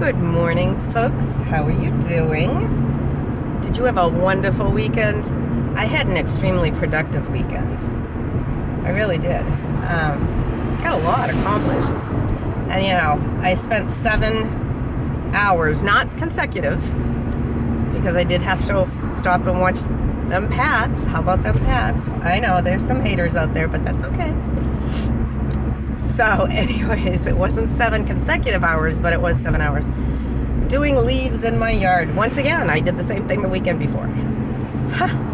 Good morning, folks. How are you doing? Did you have a wonderful weekend? I had an extremely productive weekend. I really did. Got a lot accomplished. And I spent 7 hours, not consecutive, because I did have to stop and watch them Pats. How about them Pats? I know there's some haters out there, but that's okay. So anyways, it wasn't 7 consecutive hours, but it was 7 hours doing leaves in my yard. Once again, I did the same thing the weekend before.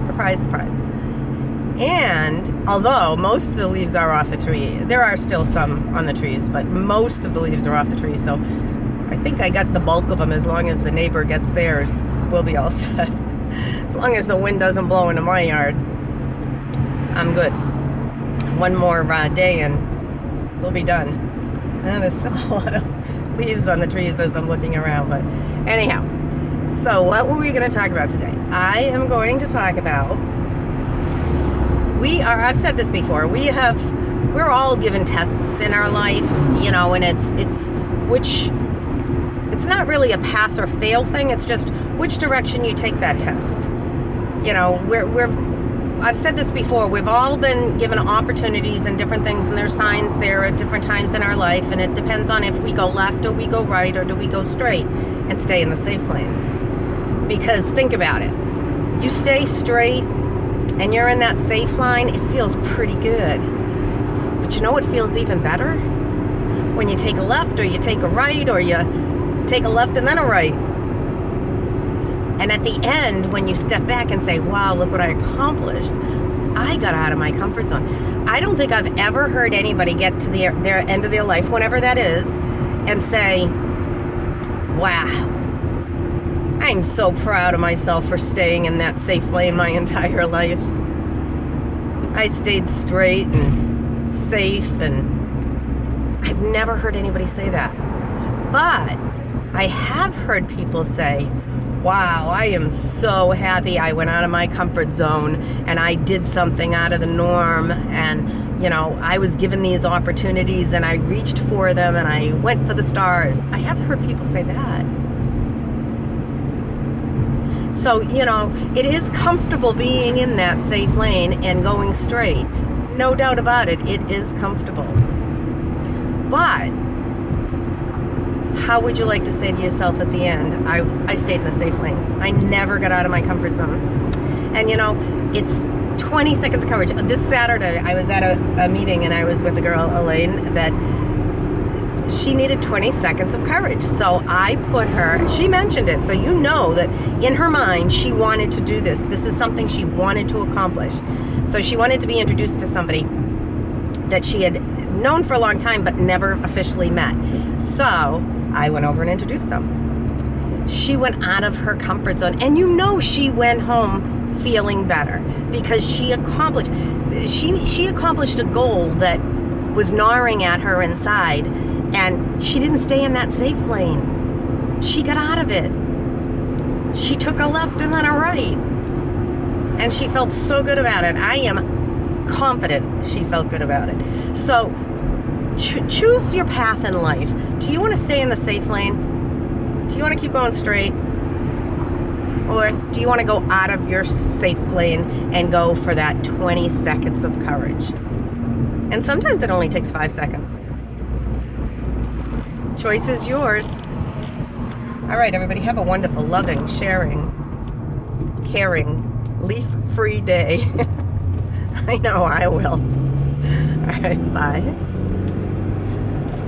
Surprise, surprise. And although most of the leaves are off the tree, there are still some on the trees, but most of the leaves are off the tree. So I think I got the bulk of them. As long as the neighbor gets theirs, we'll be all set. As long as the wind doesn't blow into my yard, I'm good. One more day and we'll be done. And there's still a lot of leaves on the trees as I'm looking around, but anyhow. So what were we going to talk about today? I am going to talk about, I've said this before, we're all given tests in our life, and it's not really a pass or fail thing. It's just which direction you take that test. I've said this before, we've all been given opportunities and different things, and there's signs there at different times in our life, and it depends on if we go left or we go right or do we go straight and stay in the safe lane. Because think about it. You stay straight and you're in that safe line, it feels pretty good. But you know what feels even better? When you take a left or you take a right or you take a left and then a right. And at the end, when you step back and say, wow, look what I accomplished, I got out of my comfort zone. I don't think I've ever heard anybody get to their end of their life, whenever that is, and say, wow, I'm so proud of myself for staying in that safe lane my entire life. I stayed straight and safe, and I've never heard anybody say that. But I have heard people say, wow, I am so happy I went out of my comfort zone and I did something out of the norm, and I was given these opportunities and I reached for them and I went for the stars. I have heard people say that. So, it is comfortable being in that safe lane and going straight. No doubt about it, it is comfortable. But how would you like to say to yourself at the end, I stayed in the safe lane. I never got out of my comfort zone. And it's 20 seconds of courage. This Saturday, I was at a meeting and I was with the girl, Elaine, that she needed 20 seconds of courage. So I put her, she mentioned it, so that in her mind, she wanted to do this. This is something she wanted to accomplish. So she wanted to be introduced to somebody that she had known for a long time but never officially met. So I went over and introduced them. She went out of her comfort zone, and she went home feeling better because she accomplished a goal that was gnawing at her inside, and she didn't stay in that safe lane. She got out of it. She took a left and then a right, and she felt so good about it. I am confident she felt good about it. So choose your path in life. Do you want to stay in the safe lane? Do you want to keep going straight? Or do you want to go out of your safe lane and go for that 20 seconds of courage? And sometimes it only takes 5 seconds. Choice is yours. All right, everybody, have a wonderful, loving, sharing, caring, leaf-free day. I know I will. All right, bye.